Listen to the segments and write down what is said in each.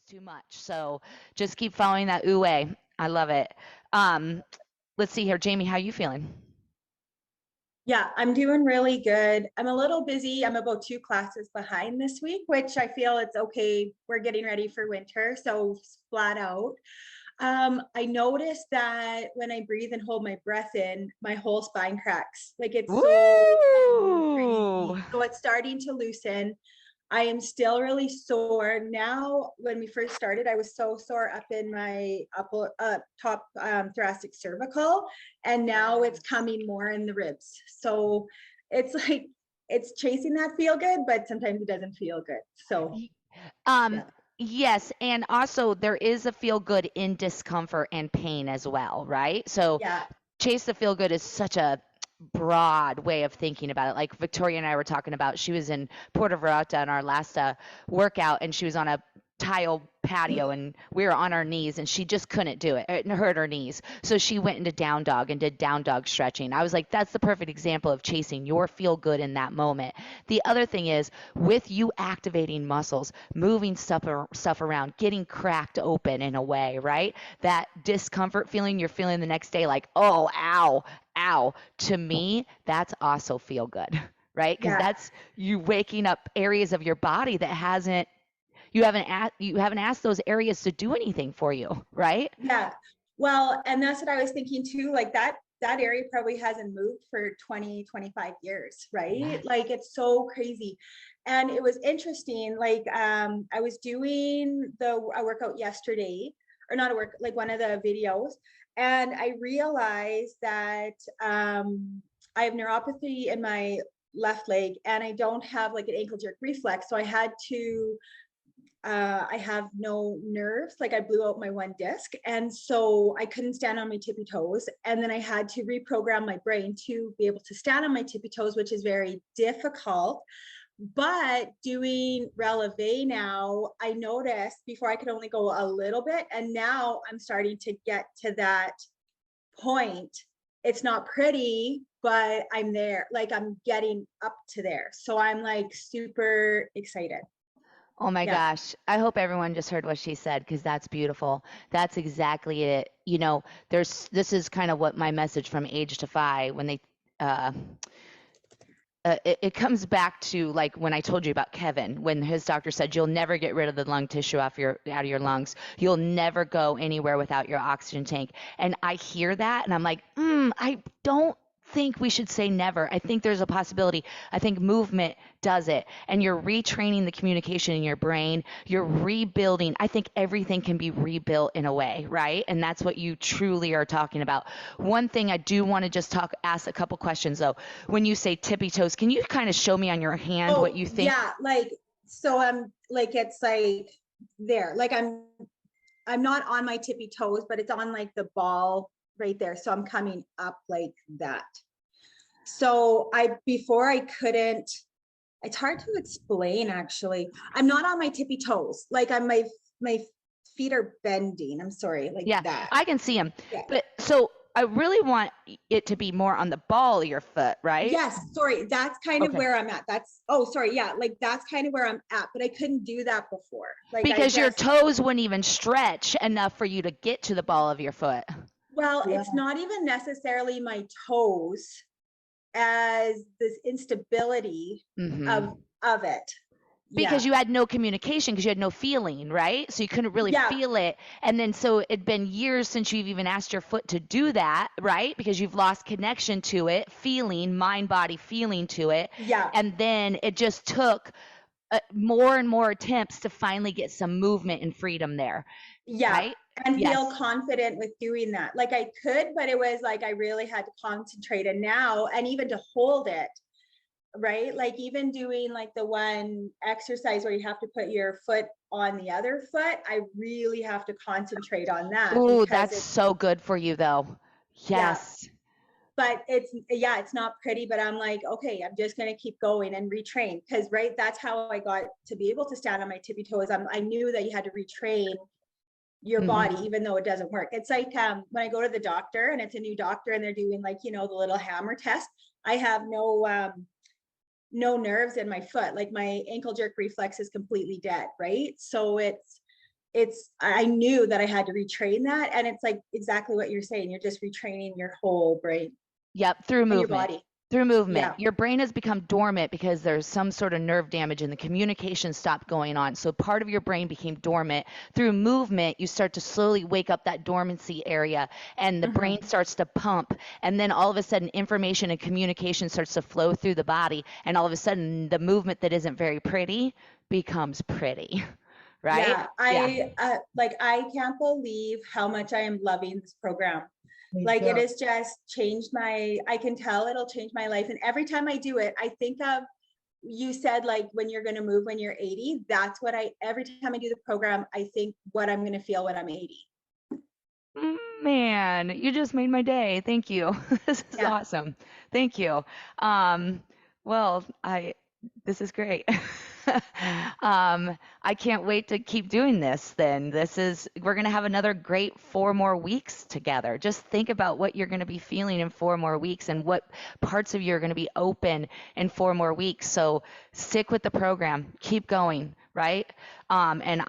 too much. So just keep following that ooh. I love it. Um, let's see here, Jamie, how you feeling? Yeah, I'm doing really good. I'm a little busy. I'm about 2 classes behind this week, which I feel it's okay. We're getting ready for winter, so flat out. I noticed that when I breathe and hold my breath in, my whole spine cracks. Like it's so Woo! crazy. So it's starting to loosen. I am still really sore now. When we first started, I was so sore up in my upper top thoracic cervical, and now it's coming more in the ribs. So it's like it's chasing that feel good, but sometimes it doesn't feel good. So Y- Um, yeah, yes, and also there is a feel good in discomfort and pain as well, right? So yeah, chase the feel good is such a broad way of thinking about it. Like Victoria and I were talking about, she was in Puerto Vallarta on our last workout, and she was on a tile patio, and we were on our knees, and she just couldn't do it. It hurt her knees, so she went into down dog and did down dog stretching. I was like, that's the perfect example of chasing your feel good in that moment. The other thing is, with you activating muscles, moving stuff around, getting cracked open in a way, right? That discomfort feeling you're feeling the next day, like, oh, ow, ow, to me, that's also feel good, right? Because yeah, that's you waking up areas of your body that hasn't you haven't asked those areas to do anything for you, right? yeah. Well, and that's what I was thinking too. Like that area probably hasn't moved for 20, 25 years, right? Yes. Like it's so crazy. And it was interesting. Like I was doing a workout yesterday, or not a work, like one of the videos, and I realized that I have neuropathy in my left leg and I don't have like an ankle jerk reflex. So I had to I have no nerves. Like I blew out my one disc. And so I couldn't stand on my tippy toes. And then I had to reprogram my brain to be able to stand on my tippy toes, which is very difficult. But doing releve now, I noticed before I could only go a little bit. And now I'm starting to get to that point. It's not pretty, but I'm there. Like I'm getting up to there. So I'm like super excited. Oh my Yeah. gosh. I hope everyone just heard what she said because that's beautiful. That's exactly it. This is kind of what my message from Age to Fi when uh, it comes back to like when I told you about Kevin, when his doctor said you'll never get rid of the lung tissue out of your lungs. You'll never go anywhere without your oxygen tank. And I hear that and I'm like, I don't think we should say never. I think there's a possibility. I think movement does it. And you're retraining the communication in your brain. You're rebuilding. I think everything can be rebuilt in a way, right? And that's what you truly are talking about. One thing I do want to just ask a couple questions though. When you say tippy toes, can you kind of show me on your hand what Oh, you think? yeah, like so I'm like it's like there. Like I'm not on my tippy toes, but it's on like the ball right there. So I'm coming up like that. So I before I couldn't, it's hard to explain actually. I'm not on my tippy toes. Like I'm my feet are bending. I'm sorry, like Yeah, that. I can see them. Yeah. But so I really want it to be more on the ball of your foot, right? Yes, sorry. That's kind of Okay. where I'm at. That's oh, sorry. Yeah, like that's kind of where I'm at, but I couldn't do that before. Like I Because your just toes wouldn't even stretch enough for you to get to the ball of your foot. well, Yeah. it's not even necessarily my toes as this instability Hmm. of it. Because Yeah. you had no communication, because you had no feeling, right? So you couldn't really Yeah. feel it. And then so it'd been years since you've even asked your foot to do that, right? Because you've lost connection to it, feeling, mind, body, feeling to it. Yeah. And then it just took more and more attempts to finally get some movement and freedom there, Yeah. right? And feel Yes. confident with doing that. Like I could, but it was like I really had to concentrate. And now, and even to hold it, right? Like even doing like the one exercise where you have to put your foot on the other foot, I really have to concentrate on that Ooh, because that's it's, so good for you though. yeah, Yes. but it's, yeah, it's not pretty, but I'm like, okay, I'm just going to keep going and retrain because, right, that's how I got to be able to stand on my tippy toes. I knew that you had to retrain your body, Hmm. even though it doesn't work. It's like when I go to the doctor and it's a new doctor and they're doing like, the little hammer test. I have no nerves in my foot. Like my ankle jerk reflex is completely dead, right? So I knew that I had to retrain that. And it's like exactly what you're saying. You're just retraining your whole brain Yep, through and your movement. body. Through movement. Yeah. Your brain has become dormant because there's some sort of nerve damage and the communication stopped going on. So part of your brain became dormant. Through movement, you start to slowly wake up that dormancy area and the Hmm. brain starts to pump. And then all of a sudden, information and communication starts to flow through the body. And all of a sudden, the movement that isn't very pretty becomes pretty, right? Yeah. Yeah. I can't believe how much I am loving this program. Me Like it too. has just changed I can tell it'll change my life. And every time I do it, I think of, you said like when you're going to move when you're 80, that's what every time I do the program, I think what I'm going to feel when I'm 80. Man, you just made my day. Thank you. This is Yeah. awesome. Thank you. Um, well, this is great. I can't wait to keep doing this then. We're going to have another great 4 more weeks together. Just think about what you're going to be feeling in 4 more weeks and what parts of you are going to be open in 4 more weeks. So stick with the program, keep going, right? And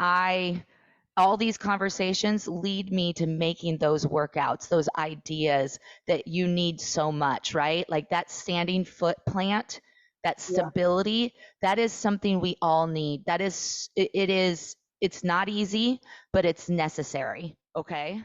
all these conversations lead me to making those workouts, those ideas that you need so much, right? Like that standing foot plant, that Yeah. stability, that is something we all need. It's not easy, but it's necessary. Okay.